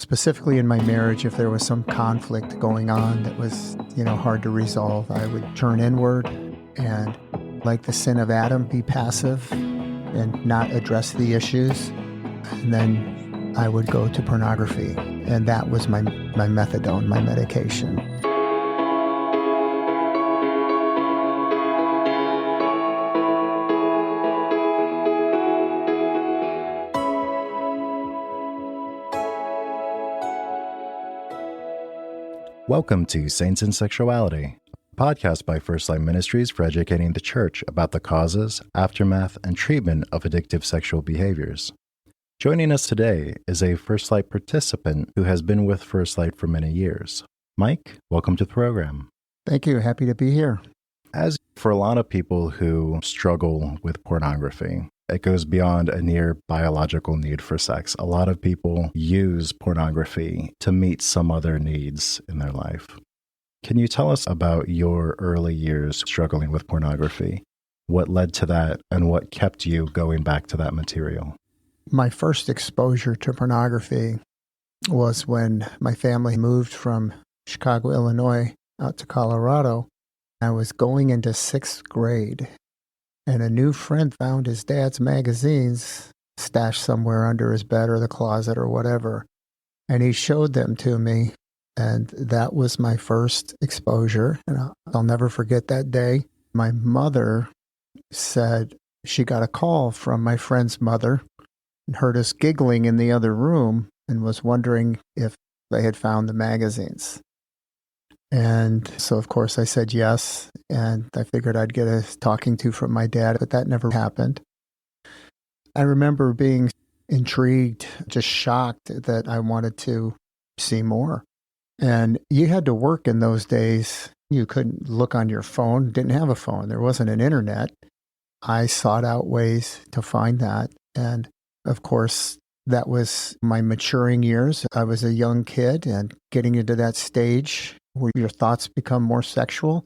Specifically in my marriage, if there was some conflict going on that was, hard to resolve, I would turn inward and, like the sin of Adam, be passive and not address the issues. And then I would go to pornography. And that was my methadone, my medication. Welcome to Saints and Sexuality, a podcast by FirstLight Ministries for educating the church about the causes, aftermath, and treatment of addictive sexual behaviors. Joining us today is a FirstLight participant who has been with FirstLight for many years. Mike, welcome to the program. Thank you. Happy to be here. As for a lot of people who struggle with pornography, it goes beyond a near biological need for sex. A lot of people use pornography to meet some other needs in their life. Can you tell us about your early years struggling with pornography? What led to that and what kept you going back to that material? My first exposure to pornography was when my family moved from Chicago, Illinois, out to Colorado. I was going into sixth grade, and a new friend found his dad's magazines stashed somewhere under his bed or the closet or whatever, and he showed them to me, and that was my first exposure. And I'll never forget that day. My mother said she got a call from my friend's mother and heard us giggling in the other room and was wondering if they had found the magazines. And so, of course, I said yes, and I figured I'd get a talking to from my dad, but that never happened. I remember being intrigued, just shocked that I wanted to see more. And you had to work in those days. You couldn't look on your phone, didn't have a phone. There wasn't an internet. I sought out ways to find that. And, of course, that was my maturing years. I was a young kid and getting into that stage where your thoughts become more sexual.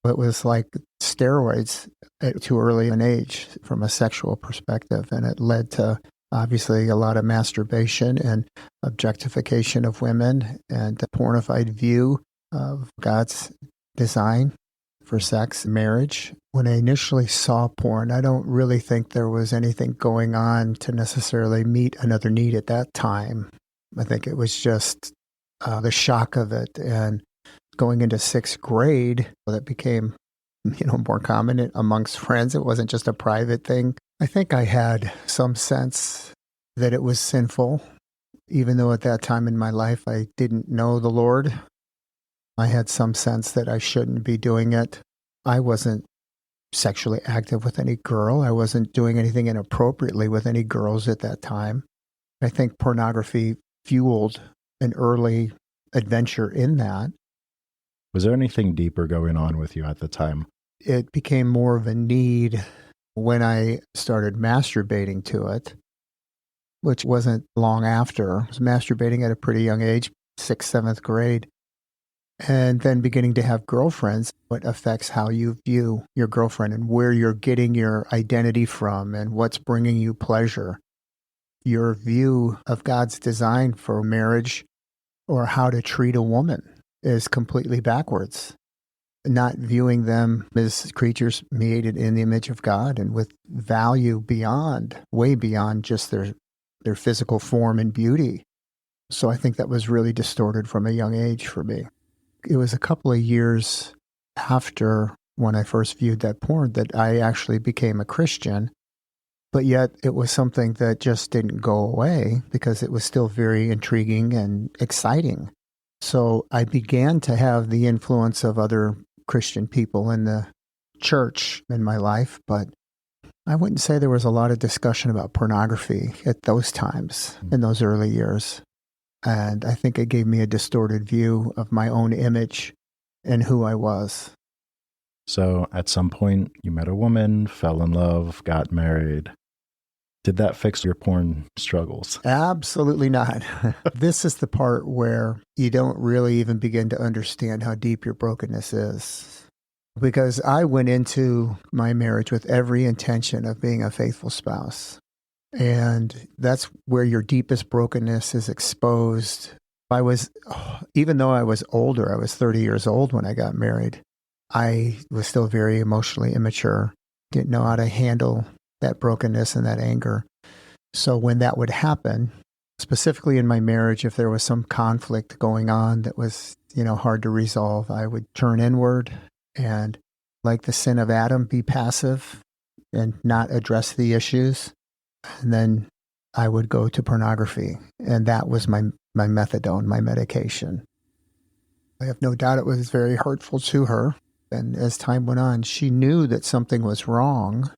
It was like steroids at too early an age from a sexual perspective. And it led to, obviously, a lot of masturbation and objectification of women and a pornified view of God's design for sex and marriage. When I initially saw porn, I don't really think there was anything going on to necessarily meet another need at that time. I think it was just the shock of it. And going into sixth grade, that became, more common amongst friends. It wasn't just a private thing. I think I had some sense that it was sinful, even though at that time in my life I didn't know the Lord. I had some sense that I shouldn't be doing it. I wasn't sexually active with any girl. I wasn't doing anything inappropriately with any girls at that time. I think pornography fueled an early adventure in that. Was there anything deeper going on with you at the time? It became more of a need when I started masturbating to it, which wasn't long after. I was masturbating at a pretty young age, 6th, 7th grade, and then beginning to have girlfriends. What affects how you view your girlfriend and where you're getting your identity from and what's bringing you pleasure. Your view of God's design for marriage or how to treat a woman is completely backwards. Not viewing them as creatures created in the image of God and with value beyond, way beyond just their physical form and beauty. So I think that was really distorted from a young age for me. It was a couple of years after when I first viewed that porn that I actually became a Christian, but yet it was something that just didn't go away because it was still very intriguing and exciting. So I began to have the influence of other Christian people in the church in my life, but I wouldn't say there was a lot of discussion about pornography at those times, in those early years. And I think it gave me a distorted view of my own image and who I was. So at some point, you met a woman, fell in love, got married. Did that fix your porn struggles? Absolutely not. This is the part where you don't really even begin to understand how deep your brokenness is. Because I went into my marriage with every intention of being a faithful spouse. And that's where your deepest brokenness is exposed. Even though I was older, I was 30 years old when I got married, I was still very emotionally immature, didn't know how to handle that brokenness and that anger. So when that would happen, specifically in my marriage, if there was some conflict going on that was, hard to resolve, I would turn inward and, like the sin of Adam, be passive and not address the issues. And then I would go to pornography. And that was my methadone, my medication. I have no doubt it was very hurtful to her. And as time went on, she knew that something was wrong,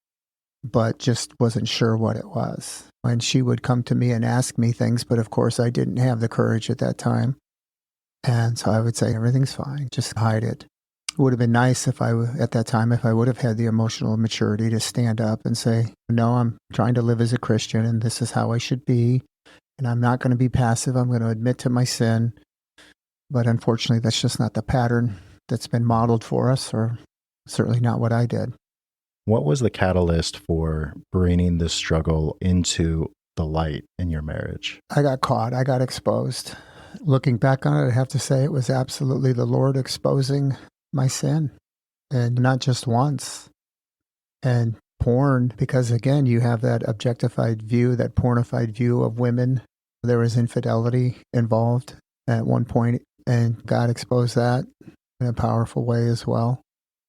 but just wasn't sure what it was. And she would come to me and ask me things, but of course I didn't have the courage at that time. And so I would say, everything's fine, just hide it. It would have been nice at that time, if I would have had the emotional maturity to stand up and say, no, I'm trying to live as a Christian and this is how I should be. And I'm not going to be passive. I'm going to admit to my sin. But unfortunately, that's just not the pattern that's been modeled for us, or certainly not what I did. What was the catalyst for bringing this struggle into the light in your marriage? I got caught. I got exposed. Looking back on it, I have to say it was absolutely the Lord exposing my sin, and not just once. And porn, because again, you have that objectified view, that pornified view of women. There was infidelity involved at one point, and God exposed that in a powerful way as well.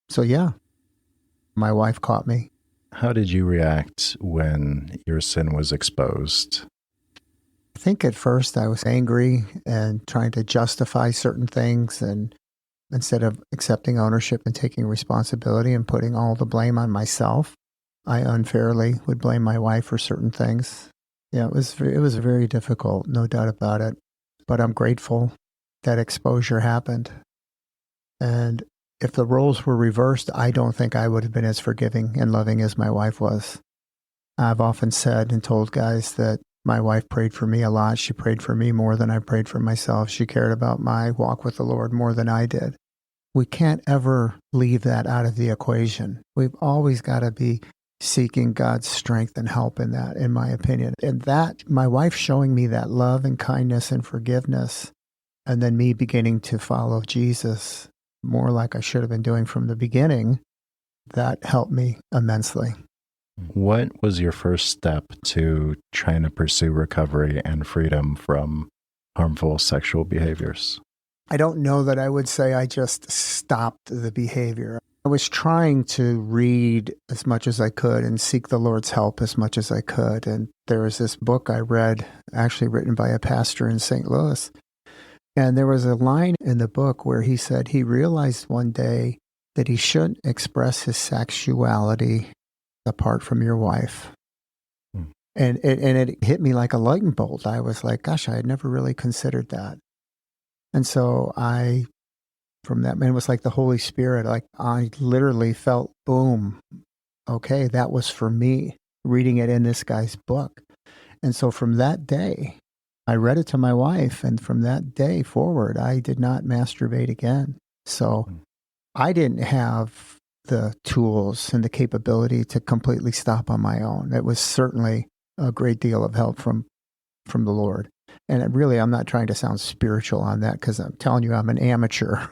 So yeah, my wife caught me. How did you react when your sin was exposed? I think at first I was angry and trying to justify certain things, and instead of accepting ownership and taking responsibility and putting all the blame on myself, I unfairly would blame my wife for certain things. Yeah, it was very difficult, no doubt about it. But I'm grateful that exposure happened. And if the roles were reversed, I don't think I would have been as forgiving and loving as my wife was. I've often said and told guys that my wife prayed for me a lot. She prayed for me more than I prayed for myself. She cared about my walk with the Lord more than I did. We can't ever leave that out of the equation. We've always got to be seeking God's strength and help in that, in my opinion. And that, my wife showing me that love and kindness and forgiveness, and then me beginning to follow Jesus more like I should have been doing from the beginning, that helped me immensely. What was your first step to trying to pursue recovery and freedom from harmful sexual behaviors? I don't know that I would say I just stopped the behavior. I was trying to read as much as I could and seek the Lord's help as much as I could. And there was this book I read, actually written by a pastor in St. Louis. And there was a line in the book where he said he realized one day that he shouldn't express his sexuality apart from your wife. And it hit me like a lightning bolt. I was like, gosh, I had never really considered that. And so from that, man, it was like the Holy Spirit, like I literally felt, boom, okay, that was for me, reading it in this guy's book. And so from that day, I read it to my wife, and from that day forward, I did not masturbate again. So I didn't have the tools and the capability to completely stop on my own. It was certainly a great deal of help from the Lord. And I'm not trying to sound spiritual on that, because I'm telling you, I'm an amateur.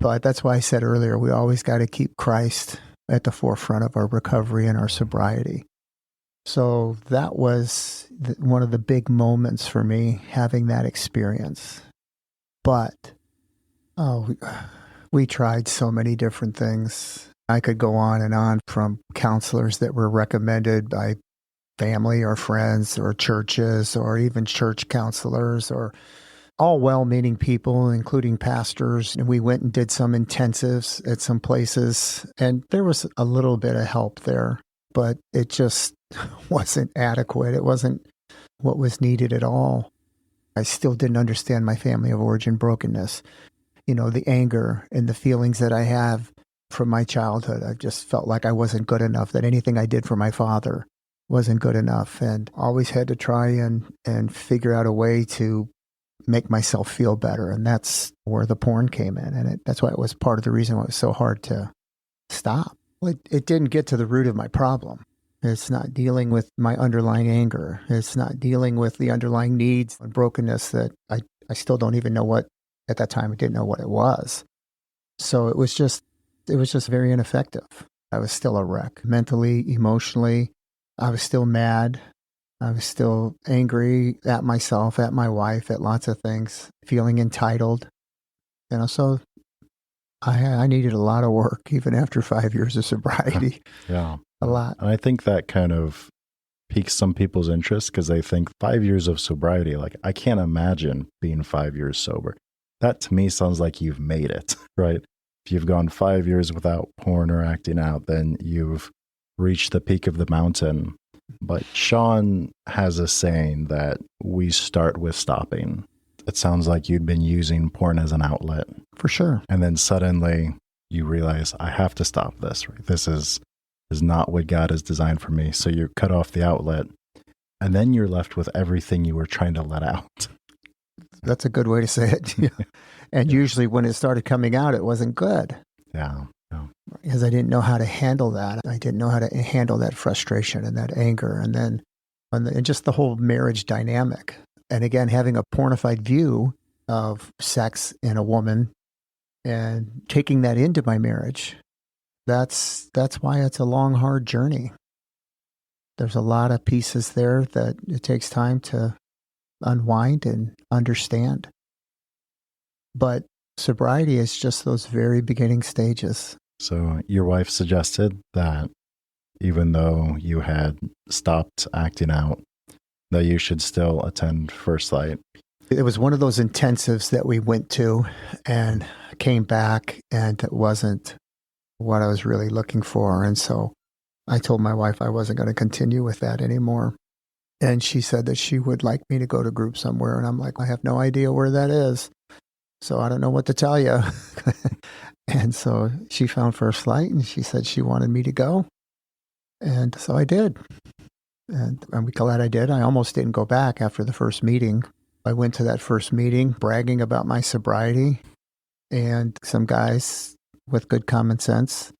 But that's why I said earlier, we always got to keep Christ at the forefront of our recovery and our sobriety. So that was one of the big moments for me, having that experience. But, we tried so many different things. I could go on and on, from counselors that were recommended by family or friends or churches, or even church counselors, or all well-meaning people, including pastors. And we went and did some intensives at some places, and there was a little bit of help there, but it just wasn't adequate. It wasn't what was needed at all. I still didn't understand my family of origin brokenness. The anger and the feelings that I have from my childhood. I just felt like I wasn't good enough, that anything I did for my father wasn't good enough, and always had to try and figure out a way to make myself feel better. And that's where the porn came in. And that's why it was part of the reason why it was so hard to stop. It didn't get to the root of my problem. It's not dealing with my underlying anger. It's not dealing with the underlying needs and brokenness that I still don't even know what, at that time, I didn't know what it was. So it was just very ineffective. I was still a wreck, mentally, emotionally. I was still mad. I was still angry at myself, at my wife, at lots of things, feeling entitled. So I needed a lot of work, even after 5 years of sobriety. Yeah. A lot. And I think that kind of piques some people's interest because they think 5 years of sobriety, like I can't imagine being 5 years sober. That to me sounds like you've made it, right? If you've gone 5 years without porn or acting out, then you've reached the peak of the mountain. But Sean has a saying that we start with stopping. It sounds like you'd been using porn as an outlet. For sure. And then suddenly you realize, I have to stop this, right? This is not what God has designed for me. So you cut off the outlet, and then you're left with everything you were trying to let out. That's a good way to say it. And usually when it started coming out, it wasn't good. Yeah. Because I didn't know how to handle that. I didn't know how to handle that frustration and that anger, and then and just the whole marriage dynamic. And again, having a pornified view of sex in a woman and taking that into my marriage, that's why it's a long, hard journey. There's a lot of pieces there that it takes time to unwind and understand. But sobriety is just those very beginning stages. So your wife suggested that even though you had stopped acting out, that you should still attend FirstLight. It was one of those intensives that we went to and came back, and it wasn't what I was really looking for. And so I told my wife I wasn't going to continue with that anymore. And she said that she would like me to go to group somewhere. And I'm like, I have no idea where that is. So I don't know what to tell you. And so she found FirstLight, and she said she wanted me to go. And so I did. And I'm glad I did. I almost didn't go back after the first meeting. I went to that first meeting bragging about my sobriety, and some guys with good common sense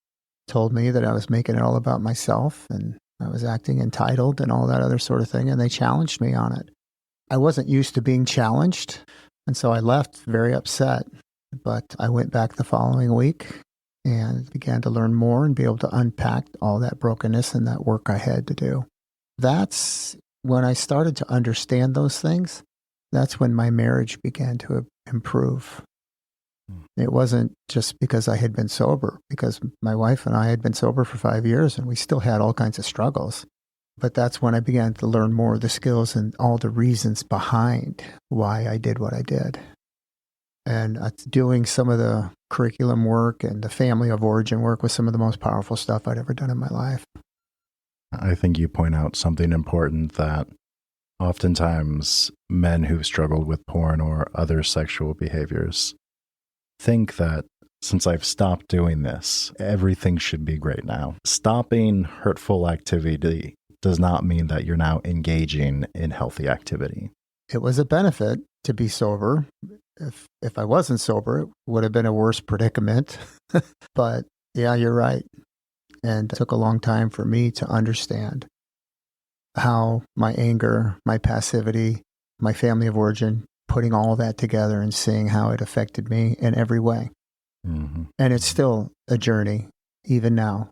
told me that I was making it all about myself and I was acting entitled and all that other sort of thing, and they challenged me on it. I wasn't used to being challenged, and so I left very upset. But I went back the following week and began to learn more and be able to unpack all that brokenness and that work I had to do. That's when I started to understand those things. That's when my marriage began to improve. It wasn't just because I had been sober, because my wife and I had been sober for 5 years and we still had all kinds of struggles. But that's when I began to learn more of the skills and all the reasons behind why I did what I did. And doing some of the curriculum work and the family of origin work was some of the most powerful stuff I'd ever done in my life. I think you point out something important, that oftentimes men who've struggled with porn or other sexual behaviors think that since I've stopped doing this, everything should be great now. Stopping hurtful activity does not mean that you're now engaging in healthy activity. It was a benefit to be sober. If I wasn't sober, it would have been a worse predicament. But yeah, you're right. And it took a long time for me to understand how my anger, my passivity, my family of origin, putting all that together and seeing how it affected me in every way. Mm-hmm. And it's still a journey, even now.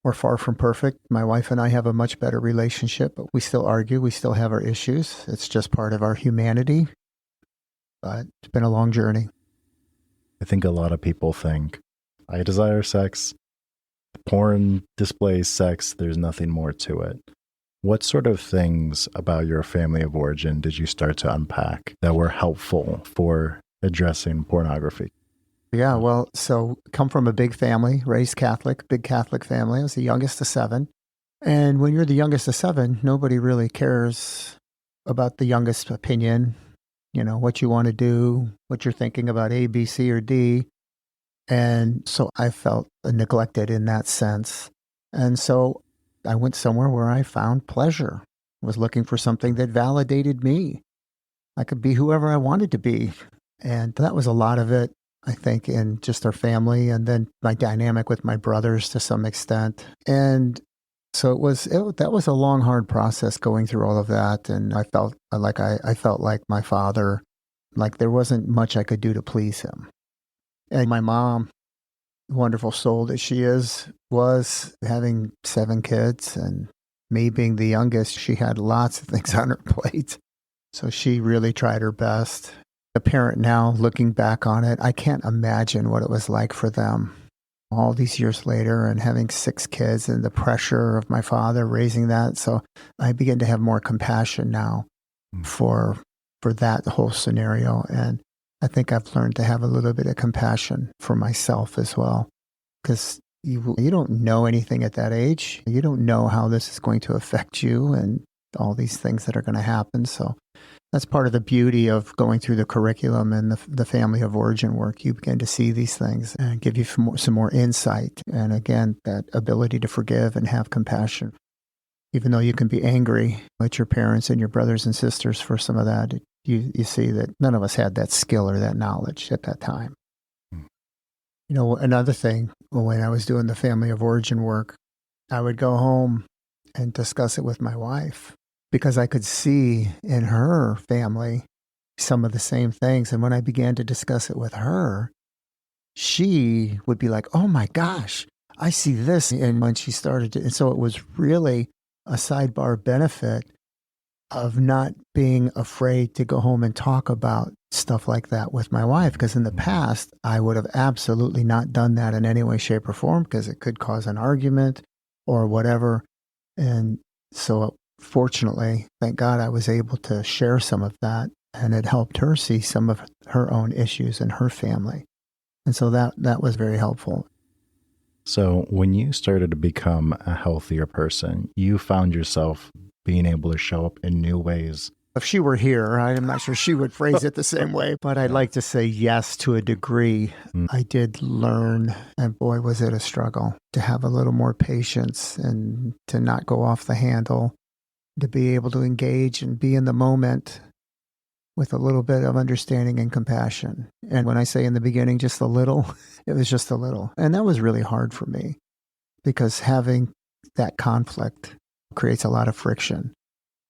We're far from perfect. My wife and I have a much better relationship, but we still argue. We still have our issues. It's just part of our humanity. But it's been a long journey. I think a lot of people think, I desire sex. Porn displays sex. There's nothing more to it. What sort of things about your family of origin did you start to unpack that were helpful for addressing pornography? Yeah, well, so come from a big family, raised Catholic, big Catholic family. I was the youngest of 7. And when you're the youngest of 7, nobody really cares about the youngest opinion, what you want to do, what you're thinking about A, B, C, or D. And so I felt neglected in that sense. And so I went somewhere where I found pleasure, was looking for something that validated me. I could be whoever I wanted to be. And that was a lot of it, I think, in just our family, and then my dynamic with my brothers to some extent. And So that was a long, hard process going through all of that. And I felt I felt like my father, like there wasn't much I could do to please him. And my mom, wonderful soul that she is, was having 7 kids, and me being the youngest, she had lots of things on her plate. So she really tried her best. A parent now, looking back on it, I can't imagine what it was like for them all these years later, and having 6 kids and the pressure of my father raising that. So I begin to have more compassion now for that whole scenario. And I think I've learned to have a little bit of compassion for myself as well, because you don't know anything at that age. You don't know how this is going to affect you and all these things that are going to happen. So that's part of the beauty of going through the curriculum and the family of origin work. You begin to see these things and give you some more insight. And again, that ability to forgive and have compassion. Even though you can be angry at your parents and your brothers and sisters for some of that, you see that none of us had that skill or that knowledge at that time. You know, another thing, when I was doing the family of origin work, I would go home and discuss it with my wife, because I could see in her family some of the same things. And when I began to discuss it with her, she would be like, oh my gosh, I see this. And when she started to, and so it was really a sidebar benefit of not being afraid to go home and talk about stuff like that with my wife. Because in the past, I would have absolutely not done that in any way, shape, or form, because it could cause an argument or whatever. And so fortunately, thank God, I was able to share some of that, and it helped her see some of her own issues in her family. And so that was very helpful. So when you started to become a healthier person, you found yourself being able to show up in new ways. If she were here, I'm not sure she would phrase it the same way, but I'd like to say yes to a degree. I did learn, and boy, was it a struggle, to have a little more patience and to not go off the handle, to be able to engage and be in the moment with a little bit of understanding and compassion. And when I say in the beginning, just a little, it was just a little. And that was really hard for me, because having that conflict creates a lot of friction,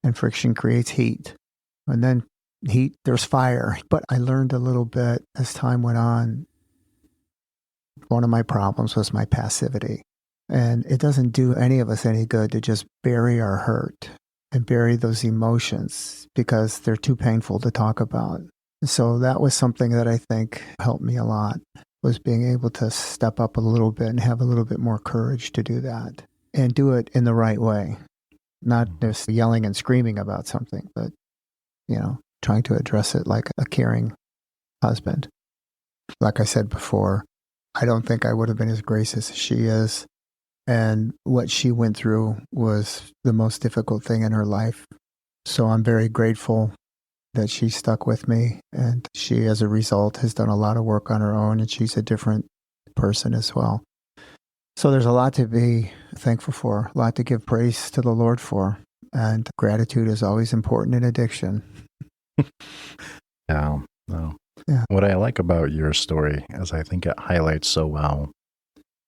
and friction creates heat. And then heat, there's fire. But I learned a little bit as time went on. One of my problems was my passivity. And it doesn't do any of us any good to just bury our hurt and bury those emotions, because they're too painful to talk about. So that was something that I think helped me a lot, was being able to step up a little bit and have a little bit more courage to do that, and do it in the right way. Not just yelling and screaming about something, but, trying to address it like a caring husband. Like I said before, I don't think I would have been as gracious as she is. And what she went through was the most difficult thing in her life. So I'm very grateful that she stuck with me. And she, as a result, has done a lot of work on her own. And she's a different person as well. So there's a lot to be thankful for, a lot to give praise to the Lord for. And gratitude is always important in addiction. Yeah. What I like about your story is I think it highlights so well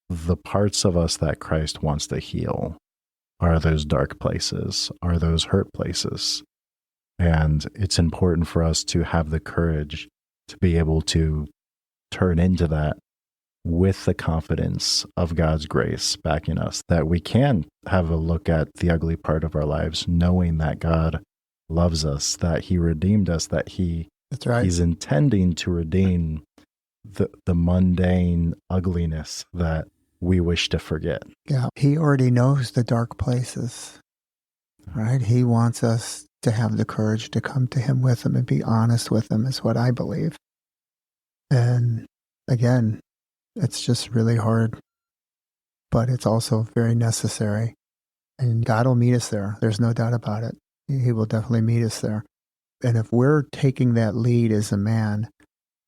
the parts of us that Christ wants to heal are those dark places, are those hurt places. And it's important for us to have the courage to be able to turn into that with the confidence of God's grace backing us, that we can have a look at the ugly part of our lives, knowing that God loves us, that He redeemed us, that That's right. He's intending to redeem the mundane ugliness that we wish to forget. Yeah, He already knows the dark places, right? He wants us to have the courage to come to Him with them and be honest with Him, is what I believe. And again, it's just really hard, but it's also very necessary. And God will meet us there. There's no doubt about it. He will definitely meet us there. And if we're taking that lead as a man,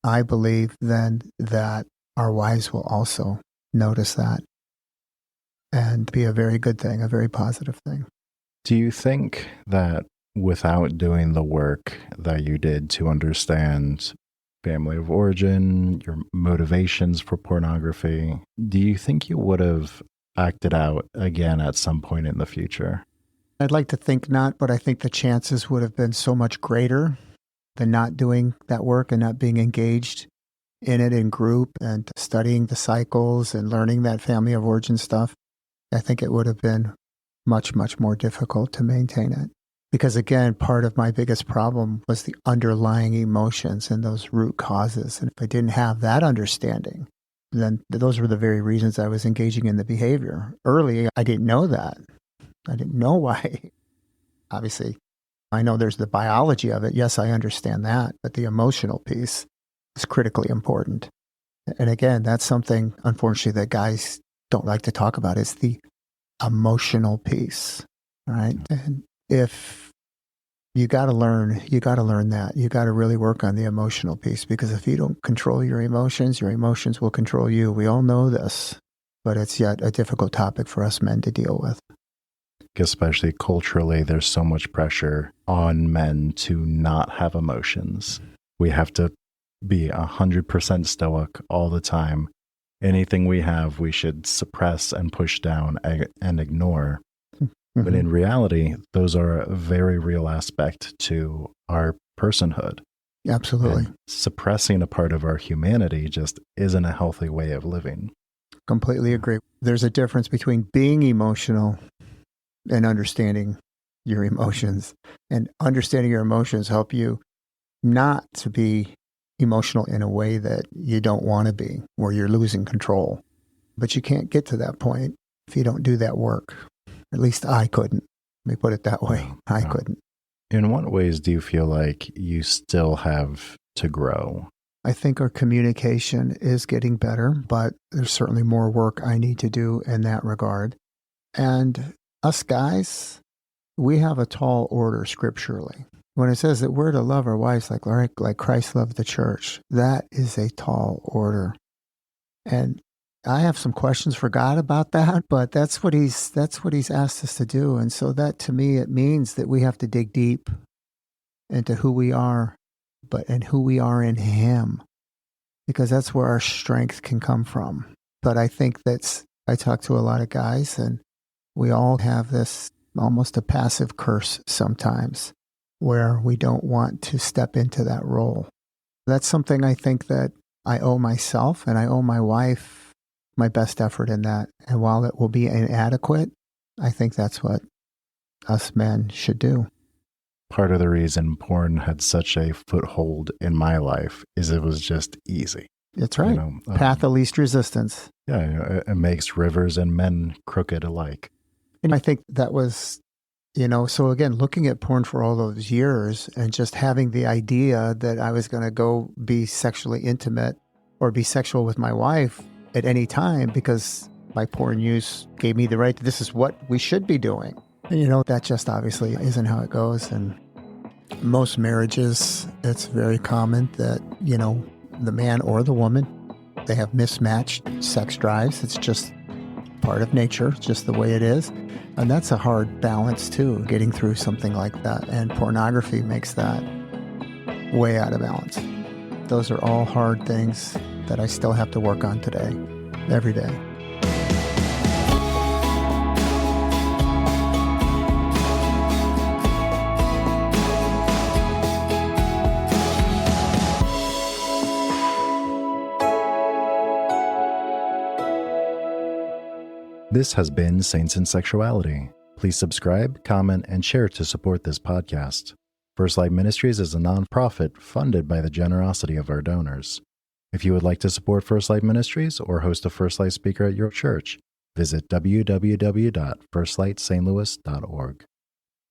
I believe then that our wives will also notice that and be a very good thing, a very positive thing. Do you think that without doing the work that you did to understand family of origin, your motivations for pornography, do you think you would have act it out again at some point in the future. I'd like to think not, but I think the chances would have been so much greater than not doing that work and not being engaged in it in group and studying the cycles and learning that family of origin stuff. I think it would have been much, much more difficult to maintain it. Because again, part of my biggest problem was the underlying emotions and those root causes. And if I didn't have that understanding, then those were the very reasons I was engaging in the behavior. Early, I didn't know that. I didn't know why. Obviously, I know there's the biology of it. Yes, I understand that. But the emotional piece is critically important. And again, that's something, unfortunately, that guys don't like to talk about. It's the emotional piece, right? And if you got to learn that. You got to really work on the emotional piece, because if you don't control your emotions will control you. We all know this, but it's yet a difficult topic for us men to deal with. Especially culturally, there's so much pressure on men to not have emotions. We have to be 100% stoic all the time. Anything we have, we should suppress and push down and ignore. Mm-hmm. But in reality, those are a very real aspect to our personhood. Absolutely. And suppressing a part of our humanity just isn't a healthy way of living. Completely agree. There's a difference between being emotional and understanding your emotions. And understanding your emotions help you not to be emotional in a way that you don't want to be, where you're losing control. But you can't get to that point if you don't do that work. At least I couldn't. Let me put it that way. I couldn't. In what ways do you feel like you still have to grow? I think our communication is getting better, but there's certainly more work I need to do in that regard. And us guys, we have a tall order scripturally. When it says that we're to love our wives like Christ loved the church, that is a tall order. And I have some questions for God about that, but that's what he's asked us to do. And so that, to me, it means that we have to dig deep into who we are, and who we are in him, because that's where our strength can come from. But I think I talk to a lot of guys, and we all have this almost a passive curse sometimes, where we don't want to step into that role. That's something I think that I owe myself, and I owe my wife my best effort in that. And while it will be inadequate, I think that's what us men should do. Part of the reason porn had such a foothold in my life is it was just easy. That's right. Path of least resistance. Yeah, it makes rivers and men crooked alike. And I think that was, so again, looking at porn for all those years and just having the idea that I was going to go be sexually intimate or be sexual with my wife at any time, because my porn use gave me the right to, this is what we should be doing. And, that just obviously isn't how it goes. And most marriages, it's very common that, the man or the woman, they have mismatched sex drives. It's just part of nature, just the way it is. And that's a hard balance too, getting through something like that. And pornography makes that way out of balance. Those are all hard things that I still have to work on today, every day. This has been Saints in Sexuality. Please subscribe, comment, and share to support this podcast. FirstLight Ministries is a nonprofit funded by the generosity of our donors. If you would like to support FirstLight Ministries or host a FirstLight speaker at your church, visit www.firstlightstlouis.org.